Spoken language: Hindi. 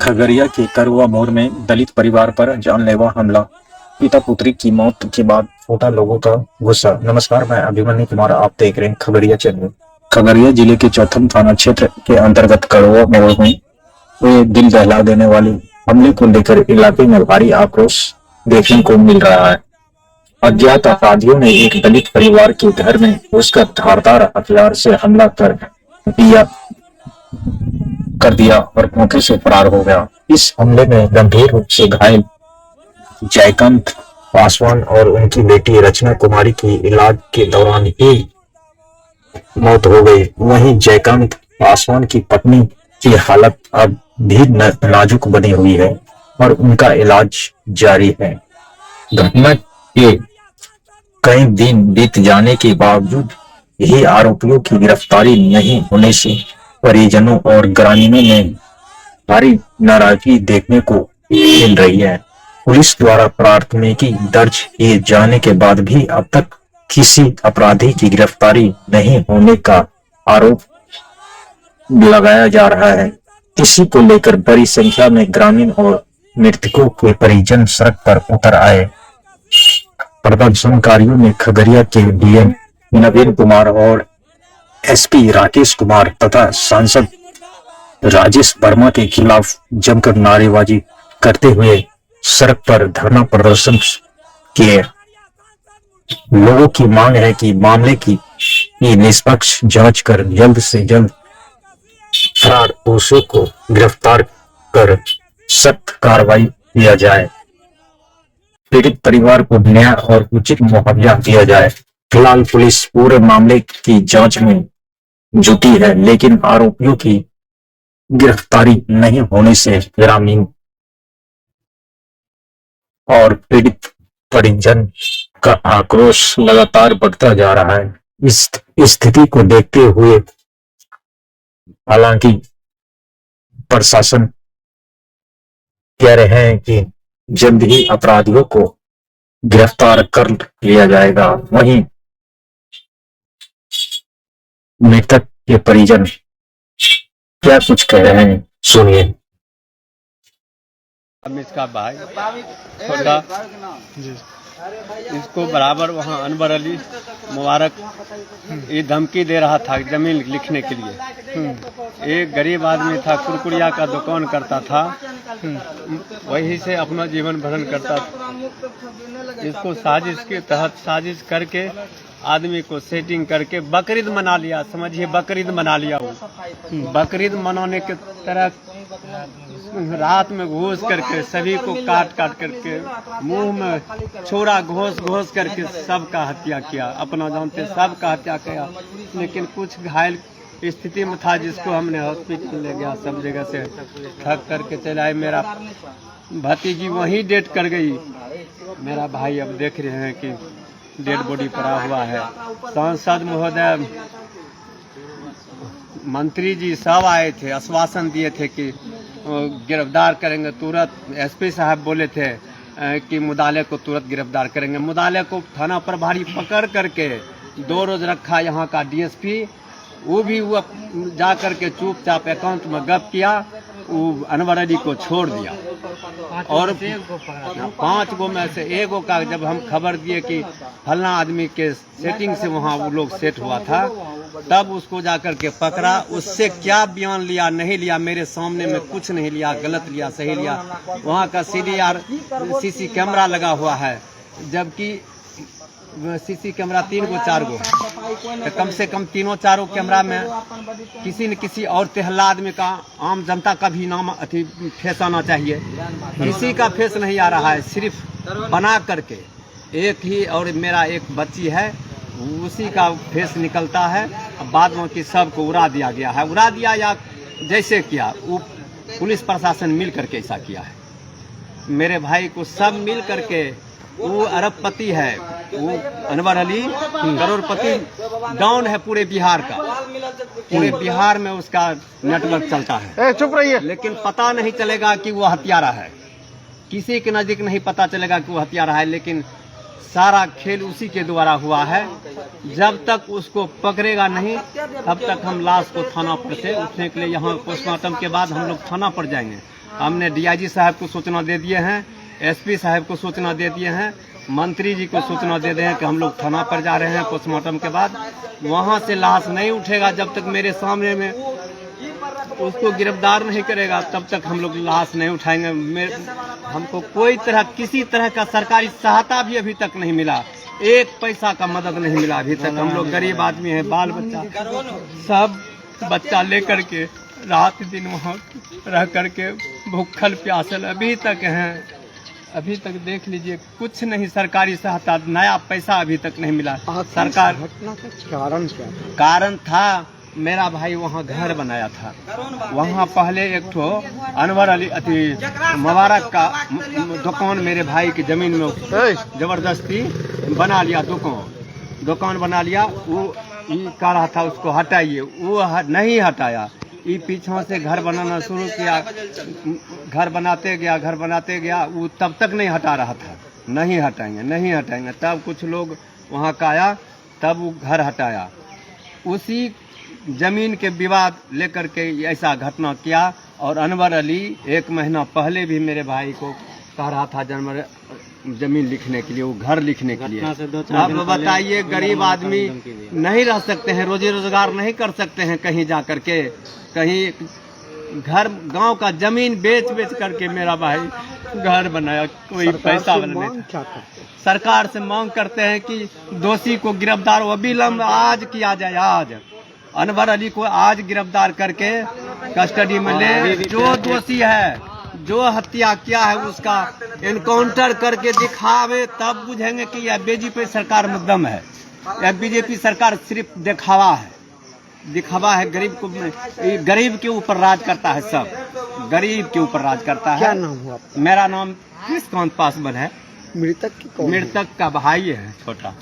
खगड़िया के करुआ मोड़ में दलित परिवार पर जानलेवा हमला, पिता पुत्री की मौत के बाद फूटा लोगों का गुस्सा। नमस्कार, मैं अभिमन्यु कुमार, आप देख रहे हैं खगड़िया चैनल। खगड़िया जिले के चौथम थाना क्षेत्र के अंतर्गत करुआ मोड़ में हुए दिल दहला देने वाले हमले को लेकर इलाके में भारी आक्रोश देखने को मिल रहा है। अज्ञात अपराधियों ने एक दलित परिवार के घर में घुसकर धारदार हथियार से हमला कर दिया और मौके से फरार हो गया। इस हमले में गंभीर रूप से घायल जयकांत पासवान और उनकी बेटी रचना कुमारी की इलाज के दौरान ही मौत हो गई। वहीं जयकांत पासवान की पत्नी की हालत अब भी नाजुक बनी हुई है और उनका इलाज जारी है। घटना के कई दिन बीत जाने के बावजूद यही आरोपियों की गिरफ्तारी नहीं होने से परिजनों और ग्रामीणों में भारी नाराजगी देखने को मिल रही है। पुलिस द्वारा प्राथमिकी दर्ज किए जाने के बाद भी अब तक किसी अपराधी की गिरफ्तारी नहीं होने का आरोप लगाया जा रहा है। इसी को लेकर बड़ी संख्या में ग्रामीण और मृतकों के परिजन सड़क पर उतर आए। प्रदर्शनकारियों ने खगड़िया के डीएम नवीन कुमार और एसपी राकेश कुमार तथा सांसद राजेश वर्मा के खिलाफ जमकर नारेबाजी करते हुए सड़क पर धरना प्रदर्शन किए। लोगों की मांग है कि मामले की निष्पक्ष जांच कर जल्द से जल्द फरार दोषियों को गिरफ्तार कर सख्त कार्रवाई किया जाए। पीड़ित परिवार को न्याय और उचित मुआवजा दिया जाए। फिलहाल पुलिस पूरे मामले की जांच में जुटी है, लेकिन आरोपियों की गिरफ्तारी नहीं होने से ग्रामीण और पीड़ित परिजन का आक्रोश लगातार बढ़ता जा रहा है। इस स्थिति को देखते हुए हालांकि प्रशासन कह रहे हैं कि जल्द ही अपराधियों को गिरफ्तार कर लिया जाएगा। वहीं मृतक के परिजन क्या कुछ कह रहे हैं, सुनिए। इसका भाई छोटा इसको बराबर वहाँ अनवर अली मुबारक ये धमकी दे रहा था जमीन लिखने के लिए। एक गरीब आदमी था, कुरकुरिया का दुकान करता था, वही से अपना जीवन भरण करता था। इसको साजिश के तहत साजिश करके आदमी को सेटिंग करके बकरीद मना लिया। समझिए बकरीद मना लिया। वो बकरीद मनाने के तरह रात में घोष करके सभी को काट करके मुंह में छोरा घोष करके सबका हत्या किया। अपना जानते सबका हत्या किया, लेकिन कुछ घायल स्थिति में था जिसको हमने हॉस्पिटल ले गया। सब जगह से थक करके चला आए। मेरा भतीजी वहीं डेट कर गई। मेरा भाई अब देख रहे हैं कि डेड बॉडी पड़ा हुआ है। सांसद महोदय, मंत्री जी सब आए थे, आश्वासन दिए थे कि गिरफ्तार करेंगे तुरंत। एसपी साहब बोले थे कि मुदाले को तुरंत गिरफ्तार करेंगे। मुदाले को थाना प्रभारी पकड़ करके 2 रोज रखा। यहाँ का डीएसपी वो भी वो जा करके चुपचाप अकाउंट में गप किया। वो अनवर अली को छोड़ दिया और 5 गो में से 1 गो का जब हम खबर दिए कि फलना आदमी के सेटिंग से वहाँ वो लोग सेट हुआ था, तब उसको जाकर के पकड़ा। उससे क्या बयान लिया नहीं लिया मेरे सामने में कुछ नहीं लिया, गलत लिया सही लिया। वहाँ का सीडीआर सीसी कैमरा लगा हुआ है, जबकि सीसी कैमरा 3 गो 4 गो तो कम से कम 3-4 कैमरा में किसी न किसी और तेहला आदमी का, आम जनता का भी नाम फेस आना चाहिए। किसी का फेस नहीं आ रहा है, सिर्फ बना करके एक ही। और मेरा एक बच्ची है, उसी का फेस निकलता है। बाद में कि सबको उड़ा दिया गया है। उड़ा दिया या जैसे किया, वो पुलिस प्रशासन मिल करके ऐसा किया है। मेरे भाई को सब मिल करके, वो अरबपति है, वो अनवर अली करोड़पति डाउन है पूरे बिहार का। पूरे बिहार में उसका नेटवर्क चलता है। चुप रहिए। लेकिन पता नहीं चलेगा कि वो हत्यारा है। किसी के नजदीक नहीं पता चलेगा कि वो हत्यारा है, लेकिन सारा खेल उसी के द्वारा हुआ है। जब तक उसको पकड़ेगा नहीं, तब तक हम लाश को थाना पर से उठने के लिए, यहाँ पोस्टमार्टम के बाद हम लोग थाना पर जाएंगे। हमने डीआईजी साहब को सूचना दे दिए हैं, एसपी साहब को सूचना दे दिए हैं, मंत्री जी को सूचना दे दिए हैं कि हम लोग थाना पर जा रहे हैं पोस्टमार्टम के बाद। वहाँ से लाश नहीं उठेगा जब तक मेरे सामने में उसको गिरफ्तार नहीं करेगा, तब तक हम लोग लाश नहीं उठाएंगे। हमको कोई तरह किसी तरह का सरकारी सहायता भी अभी तक नहीं मिला, एक पैसा का मदद नहीं मिला अभी तक। हम लोग गरीब आदमी हैं, बाल बच्चा सब बच्चा लेकर के रात दिन वहाँ रह करके भूखल प्यासल अभी तक हैं। अभी तक देख लीजिए कुछ नहीं, सरकारी सहायता नया पैसा अभी तक नहीं मिला। सरकार घटना का कारण क्या था? कारण था मेरा भाई वहाँ घर बनाया था, वहाँ पहले एक ठो अनवर अली मुबारक का दुकान मेरे भाई की जमीन में जबरदस्ती बना लिया, दुकान बना लिया। वो कह रहा था उसको हटाइए, वो नहीं हटाया। ये पीछों से घर बनाना शुरू किया, घर बनाते गया, वो तब तक नहीं हटा रहा था, नहीं हटाएंगे। तब कुछ लोग वहाँ का आया, तब वो घर हटाया। उसी जमीन के विवाद लेकर के ऐसा घटना किया। और अनवर अली 1 महीना पहले भी मेरे भाई को कह रहा था जमीन लिखने के लिए, वो घर लिखने के लिए। अब बताइए गरीब आदमी नहीं रह सकते हैं, रोजी रोजगार नहीं कर सकते हैं कहीं जा करके, कहीं घर गांव का जमीन बेच करके मेरा भाई घर बनाया। कोई पैसा नहीं था। सरकार से मांग करते हैं कि दोषी को गिरफ्तार अविलंब आज किया जाए, आज अनवर अली को आज गिरफ्तार करके कस्टडी में ले। जो दोषी है, जो हत्या किया है, उसका एनकाउंटर करके दिखावे, तब बुझेंगे कि यह बीजेपी सरकार में दम है। यह बीजेपी सरकार सिर्फ दिखावा है। गरीब के ऊपर राज करता है, सब गरीब के ऊपर राज करता है। क्या नाम हुआ? मेरा नाम कृष्णकांत पासवान है। मृतक की कौन है? मृतक का भाई है छोटा।